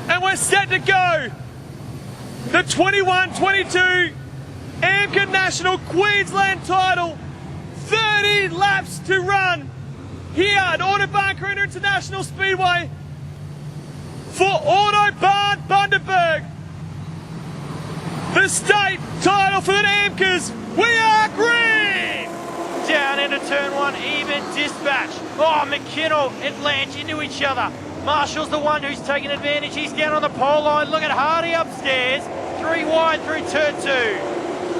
And we're set to go. The 21-22 AMCA National Queensland Title. 30 laps to run here at Autobarn Carina International Speedway for Autobarn Bundaberg. The state title for the AMCAs. We are green! Down into turn one, even dispatch. Oh, McKinnell and Blanche into each other. Marshall's the one who's taking advantage. He's down on the pole line. Look at Hardy upstairs. 3 wide through turn 2.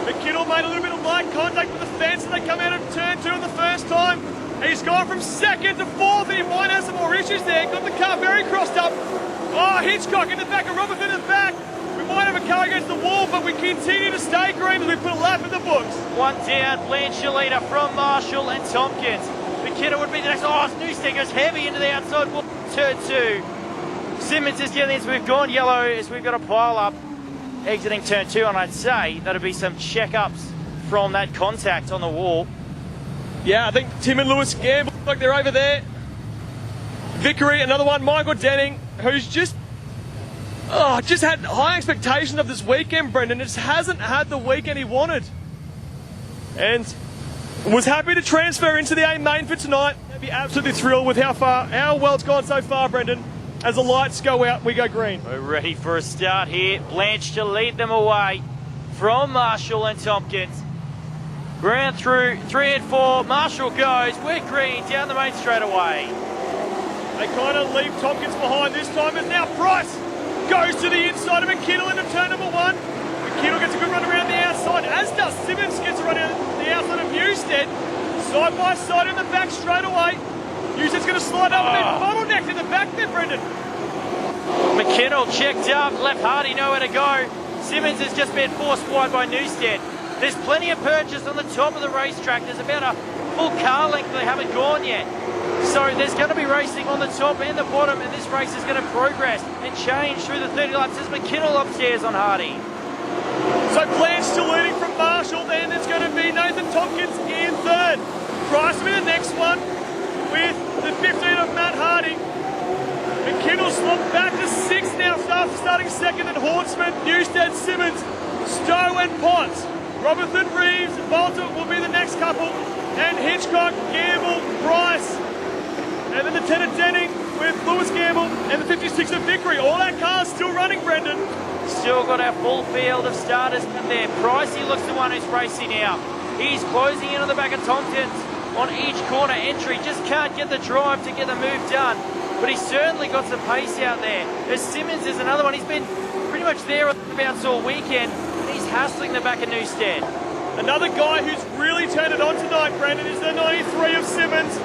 McKinnell made a little bit of light contact with the fence and they come out of turn 2 on the first time. He's gone from second to fourth and he might have some more issues there. Got the car very crossed up. Oh, Hitchcock in the back and Robert in the back. We might have a car against the wall, but we continue to stay green as we put a lap in the books. One down, Blanche leader from Marshall and Tompkins. McKinnell would be the next. Oh, Newstead goes heavy into the outside wall. Turn 2. Simmons is getting this. We've gone yellow as we've got a pile up exiting turn 2, and I'd say that'll be some check-ups from that contact on the wall. Yeah, I think Tim and Lewis Gamble look like they're over there. Vickery, another one. Michael Denning, who's just had high expectations of this weekend, Brendan. Just hasn't had the weekend he wanted. And was happy to transfer into the A main for tonight. They'd be absolutely thrilled with how well it's gone so far, Brendan. As the lights go out, we go green. We're ready for a start here. Blanche to lead them away from Marshall and Tompkins. Round through 3 and 4. Marshall goes. We're green down the main straight away. They kind of leave Tompkins behind this time, and now Price goes to the inside of McKinnell into turn number 1. McKinnell gets a good run around the outside, as does Simmons. Gets a run out the outside of Newstead. Side by side in the back straight away. Newstead's going to slide up a bit. Bottlenecked in the back there, Brendan. McKinnell checked up, left Hardy nowhere to go. Simmons has just been forced wide by Newstead. There's plenty of purchase on the top of the racetrack. There's about a full car length they haven't gone yet. So there's going to be racing on the top and the bottom, and this race is going to progress and change through the 30 laps. There's McKinnell upstairs on Hardy. So Blanche still leading from Marshall, then it's going to be Nathan Tompkins in third. Price will be the next one with the 15 of Matt Hardy. McKinnell slumped back to 6th now, starting second, and Hortsman, Newstead, Simmons, Stowe and Potts. Robertson, Reeves, Bolter will be the next couple, and Hitchcock, Gamble, Price, and then the 10 of Denning with Lewis Gamble and the 56 of Vickery. All our cars still running, Brendan. Still got our full field of starters in there. Pricey looks the one who's racing now. He's closing in on the back of Tompkins on each corner entry. Just can't get the drive to get the move done. But he's certainly got some pace out there. As Simmons is another one. He's been pretty much there about all weekend. And he's hassling the back of Newstead. Another guy who's really turned it on tonight, Brendan, is the 93 of Simmons.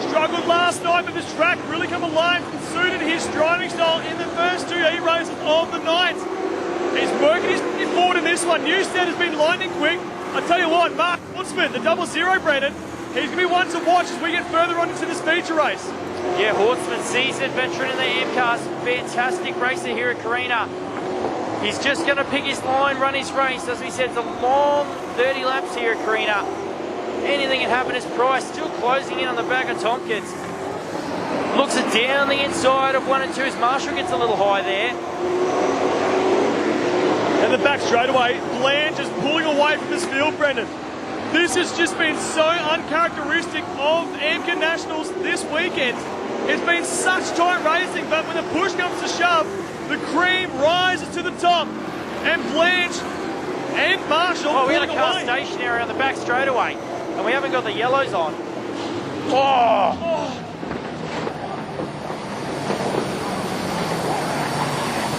Struggled last night, but this track really come alive and suited his driving style in the first 2 heat races of the night. He's working his way forward in this one. Newstead has been lightning quick. I tell you what, Mark Hortsman, the 00, Brendan, he's going to be one to watch as we get further on into this feature race. Yeah, Hortsman, seasoned veteran in the AMCAs, fantastic racer here at Carina. He's just going to pick his line, run his race. As we said, it's a long 30 laps here at Carina. Anything can happen as Price still closing in on the back of Tompkins. Looks it down the inside of 1 and 2 as Marshall gets a little high there. And the back straightaway, Blanche is pulling away from this field, Brendan. This has just been so uncharacteristic of AMCA Nationals this weekend. It's been such tight racing, but when the push comes to shove, the cream rises to the top. And Blanche and Marshall Oh, we had a pulling car away. stationary on the back straightaway, and we haven't got the yellows on. Oh!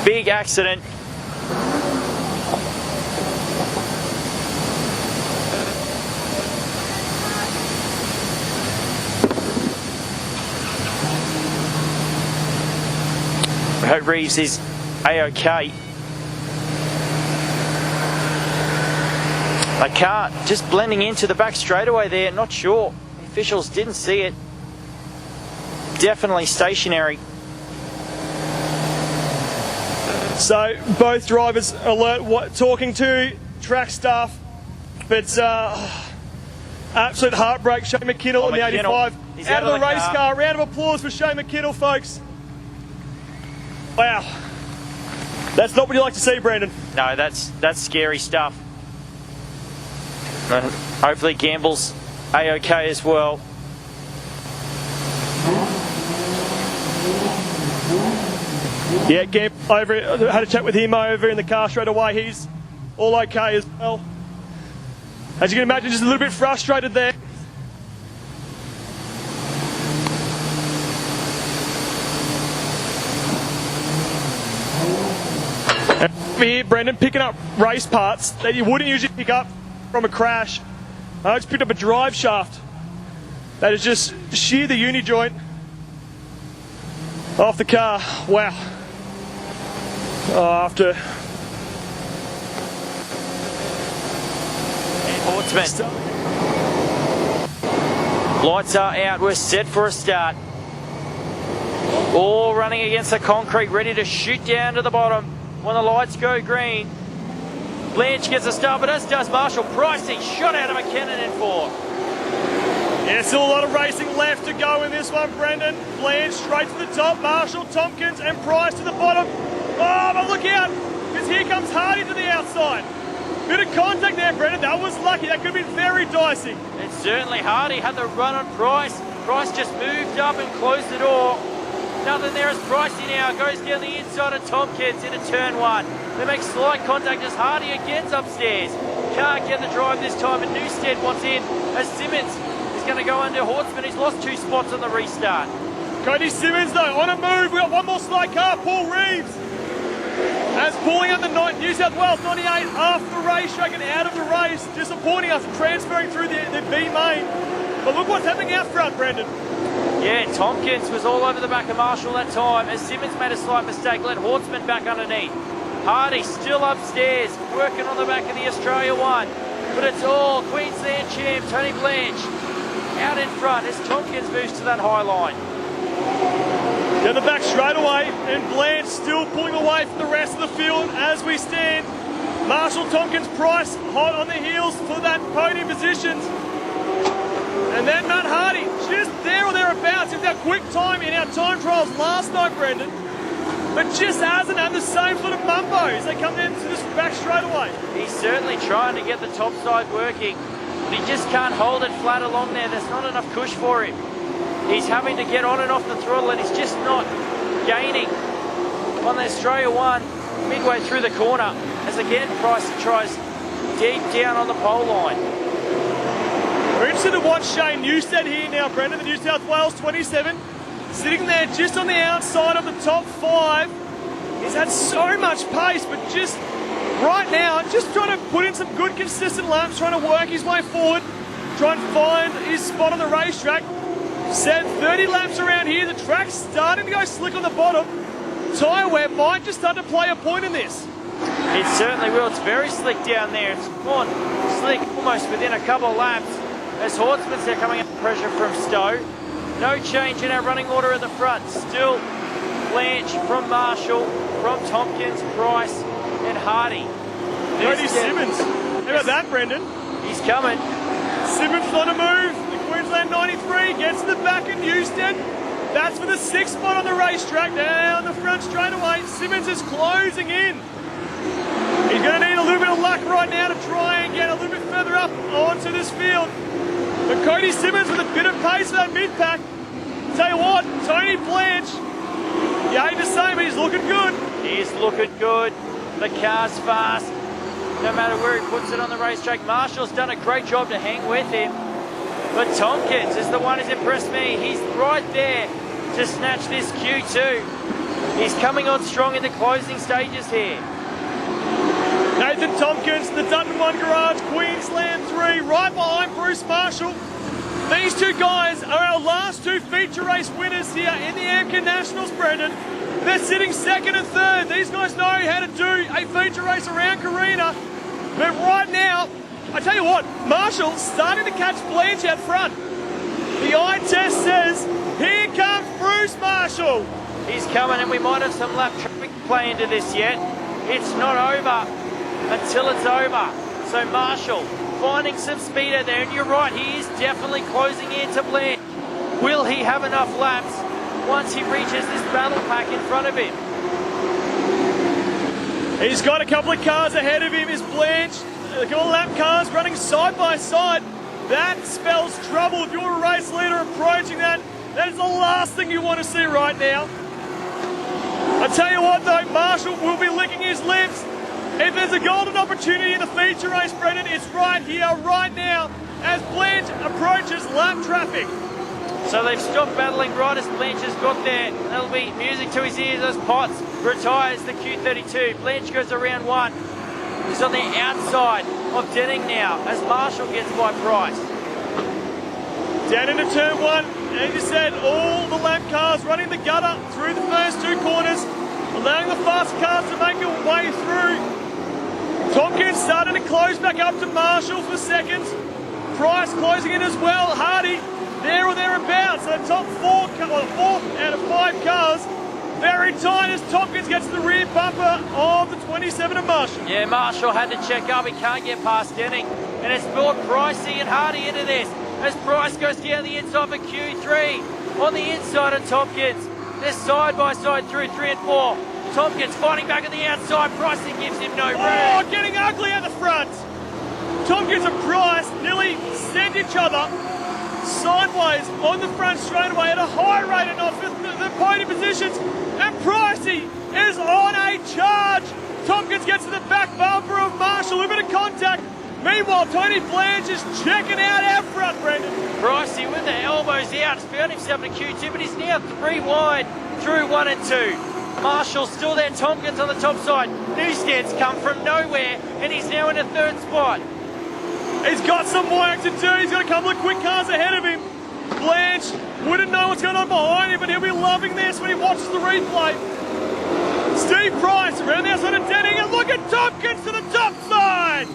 Big accident. I hope Reeves is A-OK. A car just blending into the back straightaway there, not sure. The officials didn't see it. Definitely stationary. So both drivers alert, talking to track staff. But absolute heartbreak. Shane McKinnell in the 85. He's out of the race car. Round of applause for Shane McKinnell, folks. Wow. That's not what you like to see, Brandon. No, that's scary stuff. Hopefully Gamble's A-OK as well. Yeah, Gamble over. Had a chat with him over in the car straight away. He's all okay as well. As you can imagine, just a little bit frustrated there. And over here, Brendan picking up race parts that you wouldn't usually pick up from a crash. I just picked up a drive shaft that is just sheared the uni joint off the car. Wow. After Horseman. Lights are out, we're set for a start. All running against the concrete, ready to shoot down to the bottom when the lights go green. Blanche gets a start, but as does Marshall. Pricey shot out of a cannon in 4. Yeah, still a lot of racing left to go in this one, Brendan. Blanche straight to the top, Marshall, Tompkins and Price to the bottom. Oh, but look out, because here comes Hardy to the outside. Bit of contact there, Brendan. That was lucky. That could have been very dicey. And certainly Hardy had the run on Price. Price just moved up and closed the door. Nothing there as Pricey now goes down the inside of Tompkins into turn 1. They make slight contact as Hardy again's upstairs. Can't get the drive this time, and Newstead wants in as Simmons is going to go under Hortzman. He's lost 2 spots on the restart. Cody Simmons, though, on a move. We've got one more slide car, Paul Reeves. As pulling up the New South Wales 98 off the racetrack and out of the race, disappointing us, transferring through the B main. But look what's happening out front, Brendan. Yeah, Tompkins was all over the back of Marshall that time as Simmons made a slight mistake, let Hortzman back underneath. Hardy still upstairs, working on the back of the Australia 1. But it's all Queensland champ Tony Blanche out in front as Tompkins moves to that high line. Down the back straight away, and Blanche still pulling away from the rest of the field as we stand. Marshall, Tompkins, Price hot on the heels for that podium positions. And then Matt Hardy, just there or thereabouts, with that quick time in our time trials last night, Brendan. But just hasn't had the same sort of mumbo as they come into this back straight away. He's certainly trying to get the top side working, but he just can't hold it flat along there. There's not enough push for him. He's having to get on and off the throttle, and he's just not gaining on the Australia 1 midway through the corner. As again, Price tries deep down on the pole line. We're interested to watch Shane Newstead here now, Brendan, the New South Wales 27, sitting there just on the outside of the top 5. He's had so much pace, but just right now, just trying to put in some good, consistent laps, trying to work his way forward, try and find his spot on the racetrack. Said 30 laps around here, the track's starting to go slick on the bottom. Tyre wear might just start to play a point in this. It certainly will. It's very slick down there. It's gone slick almost within a couple of laps as Hortzman's there coming under pressure from Stowe. No change in our running order at the front. Still Blanche from Marshall, from Tompkins, Price and Hardy. Cody Simmons. How about that, Brendan? He's coming. Simmons on a move. Queensland 93 gets to the back of Newstead. That's for the 6th spot on the racetrack. Down the front straight away. Simmons is closing in. He's going to need a little bit of luck right now to try and get a little bit further up onto this field. But Cody Simmons with a bit of pace for that mid-pack. Tell you what, Tony Blanche, you hate to say, but he's looking good. He's looking good. The car's fast. No matter where he puts it on the racetrack. Marshall's done a great job to hang with him. But Tompkins is the one who's impressed me. He's right there to snatch this Q2. He's coming on strong in the closing stages here. Nathan Tompkins, the Dutton 1 Garage, Queensland 3, right behind Bruce Marshall. These two guys are our last 2 feature race winners here in the AMCA Nationals, Brendan. They're sitting 2nd and 3rd. These guys know how to do a feature race around Carina. But right now, I tell you what, Marshall's starting to catch Blanche out front. The eye test says, here comes Bruce Marshall. He's coming, and we might have some lap traffic play into this yet. It's not over until it's over. So Marshall finding some speed out there, and you're right, he is definitely closing in to Blanche. Will he have enough laps once he reaches this battle pack in front of him? He's got a couple of cars ahead of him. Is Blanche. A couple of lap cars running side by side. That spells trouble if you're a race leader approaching that. That is the last thing you want to see right now. I tell you what though, Marshall will be licking his lips. If there's a golden opportunity in the feature race, Brendan, it's right here, right now, as Blanche approaches lap traffic. So they've stopped battling right as Blanche has got there. That'll be music to his ears as Potts retires the Q32. Blanche goes to round one. He's on the outside of Denning now as Marshall gets by Price. Down into turn one, as you said, all the lap cars running the gutter through the first two corners, allowing the fast cars to make their way through. Tompkins starting to close back up to Marshall for seconds. Price closing in as well. Hardy there or thereabouts. So the top four out of 5 cars. Very tight as Tompkins gets the rear bumper of the 27 of Marshall. Yeah, Marshall had to check up. He can't get past Denning. And it's brought Pricey and Hardy into this. As Price goes down the inside for Q3. On the inside of Tompkins. They're side by side through 3 and 4. Tompkins fighting back at the outside. Pricey gives him no room. Oh, getting ugly at the front. Tompkins and Price nearly send each other sideways on the front straightaway at a high rate and off the podium positions. And Pricey is on a charge. Tompkins gets to the back bumper of Marshall. A bit of contact. Meanwhile, Tony Blanche is checking out front, Brendan. Pricey with the elbows out has found himself in a Q2, but he's now 3 wide through 1 and 2. Marshall still there. Tompkins on the top side. Newstead's come from nowhere, and he's now in a 3rd spot. He's got some work to do. He's got a couple of quick cars ahead of him. Blanche wouldn't know what's going on behind him, but he'll be loving this when he watches the replay. Steve Price around the outside of Denning, and look at Tompkins to the top side.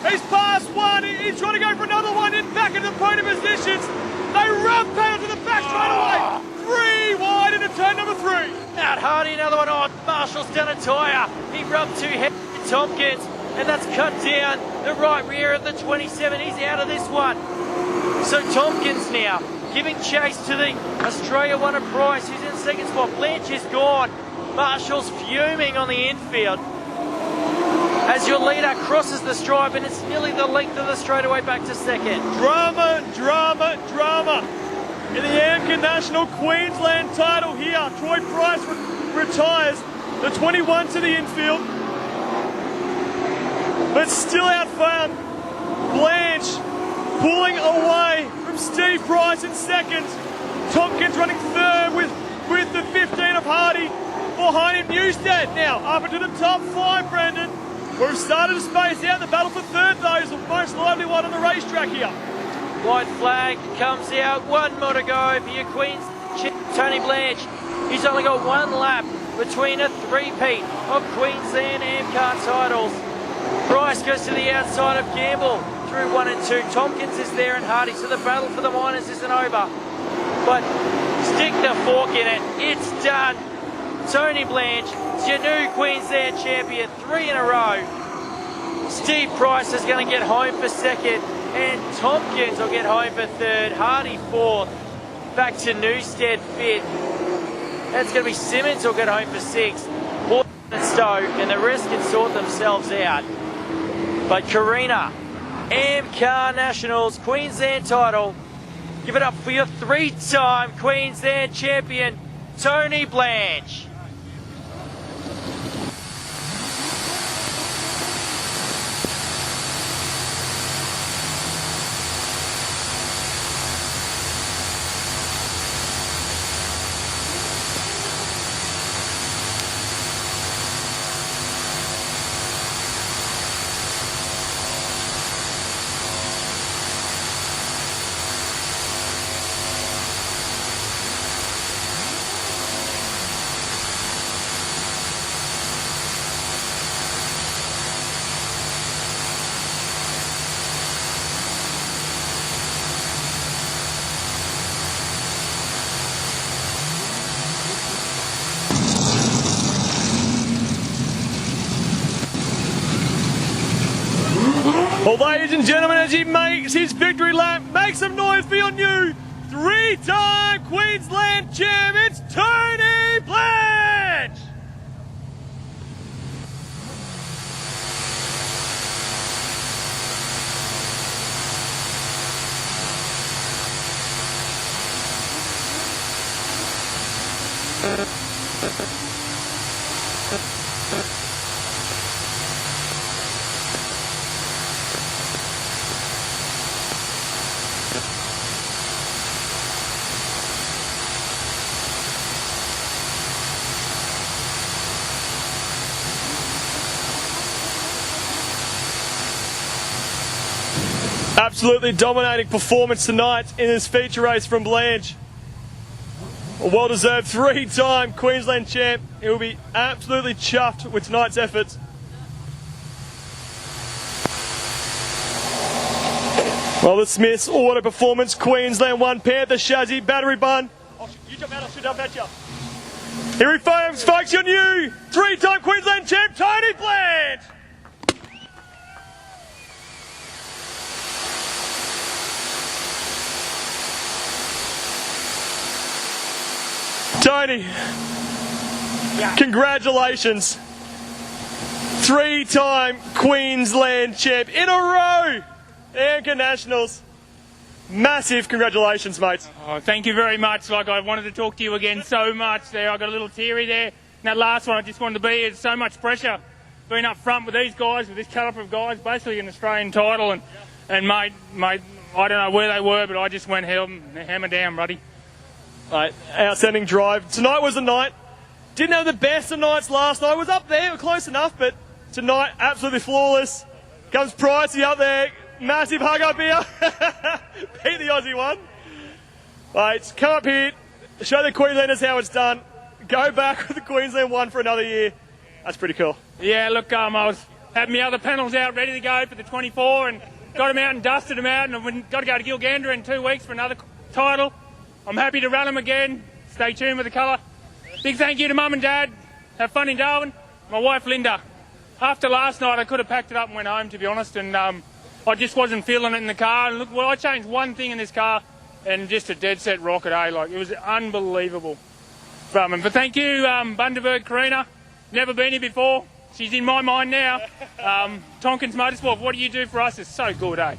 He's past one. He's trying to go for another one in back into the podium positions. They rub pedal to the back straight away. 3 wide into turn number 3. Out Hardy, another one. Oh, Marshall's done a tyre. He rubbed too heavy to Tompkins, and that's cut down the right rear of the 27. He's out of this one. So Tompkins now giving chase to the Australia 1 of Price, who's in 2nd spot. Blanche is gone. Marshall's fuming on the infield as your leader crosses the stripe, and it's nearly the length of the straightaway back to 2nd. Drama, drama, drama. In the AMCA National Queensland title here, Troy Price retires the 21 to the infield, but still outfound. Blanche pulling away from Steve Price in 2nd. Tompkins running 3rd with the 15 of Hardy. Behind him, Newstead now up into the top 5, Brendan. We've started to space out. The battle for 3rd, though, is the most lively one on the racetrack here. White flag comes out. 1 more to go for your Queen's Tony Blanche. He's only got 1 lap between a 3-peat of Queensland AMCA titles. Price goes to the outside of Gamble through 1 and 2. Tompkins is there and Hardy, so the battle for the minors isn't over. But stick the fork in it. It's done. Tony Blanche is your new Queensland champion, 3 in a row. Steve Price is going to get home for 2nd, and Tompkins will get home for 3rd. Hardy 4th, back to Newstead 5th. That's going to be Simmons will get home for 6th. Horton and Stowe, and the rest can sort themselves out. But Carina, AMCA Nationals Queensland title, give it up for your 3-time Queensland champion, Tony Blanche. Well, ladies and gentlemen, as he makes his victory lap, make some noise for your new 3-time Queensland champ. It's Tony Blanche! Absolutely dominating performance tonight in this feature race from Blanche. A well-deserved three-time Queensland champ. He will be absolutely chuffed with tonight's efforts. Well, the Smiths Auto Performance Queensland 1 Panther chassis battery bun. You jump out, I'll shoot up at you. Here he comes, folks, your new three-time Queensland champ, Tony Blanche. Tony, congratulations. Three-time Queensland champ in a row. AMCA Nationals. Massive congratulations, mates. Oh, thank you very much. Like, I wanted to talk to you again so much there. I got a little teary there. And that last one, I just wanted to be. It's so much pressure being up front with these guys, with this calibre of guys, basically an Australian title. And mate, I don't know where they were, but I just went hammer down, buddy. Right, outstanding drive. Tonight was the night. Didn't have the best of nights last night. Was up there, close enough, but tonight, absolutely flawless. Comes Pricey up there. Massive hug up here. Beat the Aussie one. Right, come up here. Show the Queenslanders how it's done. Go back with the Queensland one for another year. That's pretty cool. Yeah, look, I was having my other panels out ready to go for the 24 and got them out and dusted them out, and I've got to go to Gilgandra in 2 weeks for another title. I'm happy to run them again. Stay tuned with the colour. Big thank you to Mum and Dad. Have fun in Darwin. My wife Linda. After last night, I could have packed it up and went home, to be honest, and I just wasn't feeling it in the car. And look, well, I changed one thing in this car, and just a dead set rocket, eh? Like, it was unbelievable from him. But thank you, Bundaberg Carina. Never been here before. She's in my mind now. Tonkins Motorsport, what do you do for us? It's so good, eh?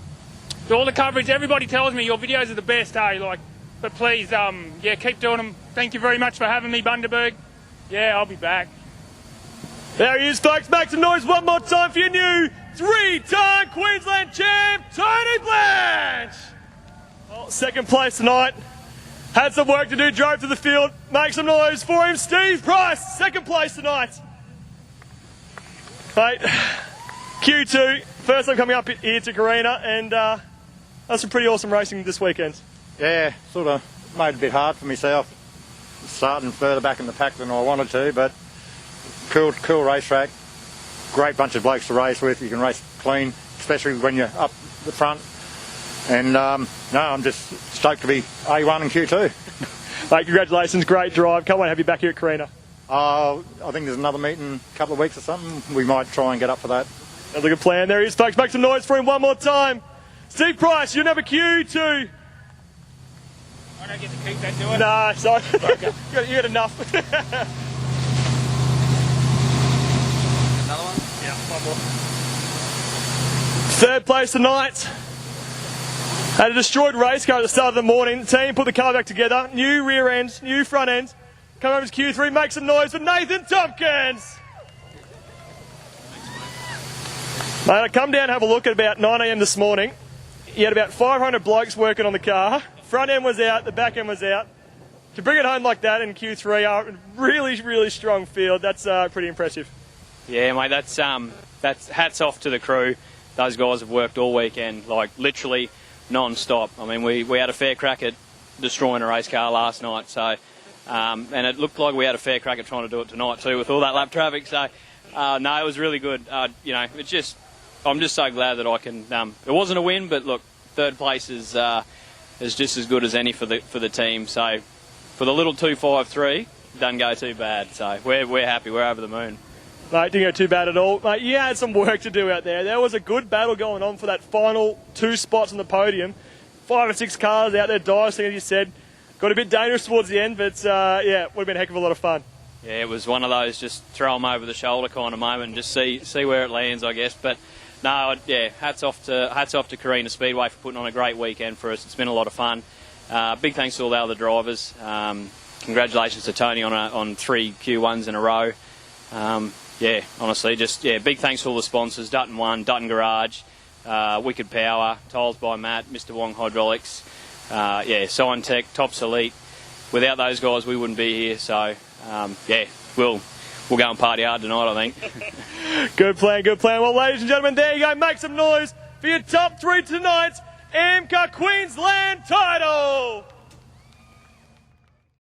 All the coverage, everybody tells me your videos are the best, eh? Like, but please, yeah, keep doing them. Thank you very much for having me, Bundaberg. Yeah, I'll be back. There he is, folks. Make some noise one more time for your new three-time Queensland champ, Tony Blanche. Well, second place tonight. Had some work to do, drove to the field. Make some noise for him, Steve Price. Second place tonight. Mate, Q2, first time coming up here to Carina, and that's some pretty awesome racing this weekend. Yeah, sort of made it a bit hard for myself, starting further back in the pack than I wanted to, but cool racetrack, great bunch of blokes to race with. You can race clean, especially when you're up the front. And no, I'm just stoked to be A1 and Q2. Mate, congratulations, great drive. Can't wait to have you back here at Carina. I think there's another meeting in a couple of weeks or something. We might try and get up for that. That's a good plan. There he is, folks. Make some noise for him one more time. Steve Price, you're number Q2. I don't get to keep that, do I? Nah, sorry. Okay. You got enough. Another one? Yeah, one more. Third place tonight. Had a destroyed race car at the start of the morning. The team put the car back together. New rear end, new front end. Come over to Q3, make some noise for Nathan Tompkins. Mate, I come down and have a look at about 9 AM this morning. You had about 500 blokes working on the car. Front end was out, the back end was out. To bring it home like that in Q3, really strong field. That's pretty impressive. Yeah, mate, that's hats off to the crew. Those guys have worked all weekend, like literally non-stop. I mean, we had a fair crack at destroying a race car last night, so and it looked like we had a fair crack at trying to do it tonight too with all that lap traffic. So no, it was really good. You know, I'm just so glad that I can. It wasn't a win, but look, third place is just as good as any for the team. So for the little 253, doesn't go too bad. So we're happy. We're over the moon. Mate, didn't go too bad at all. Mate, you had some work to do out there. There was a good battle going on for that final 2 spots on the podium. 5 or 6 cars out there dicing, as you said. Got a bit dangerous towards the end, but yeah, it would have been a heck of a lot of fun. Yeah, it was one of those just throw them over the shoulder kind of moment and just see where it lands, I guess. But no, yeah, hats off to Carina Speedway for putting on a great weekend for us. It's been a lot of fun. Big thanks to all the other drivers. congratulations to Tony on 3 Q1s in a row. Yeah, honestly, big thanks to all the sponsors, Dutton One, Dutton Garage, Wicked Power, Tiles by Matt, Mr. Wong Hydraulics, Sign Tech, Tops Elite. Without those guys, we wouldn't be here. So, we'll go and party hard tonight, I think. Good plan, good plan. Well, ladies and gentlemen, there you go. Make some noise for your top 3 tonight's AMCA Queensland title.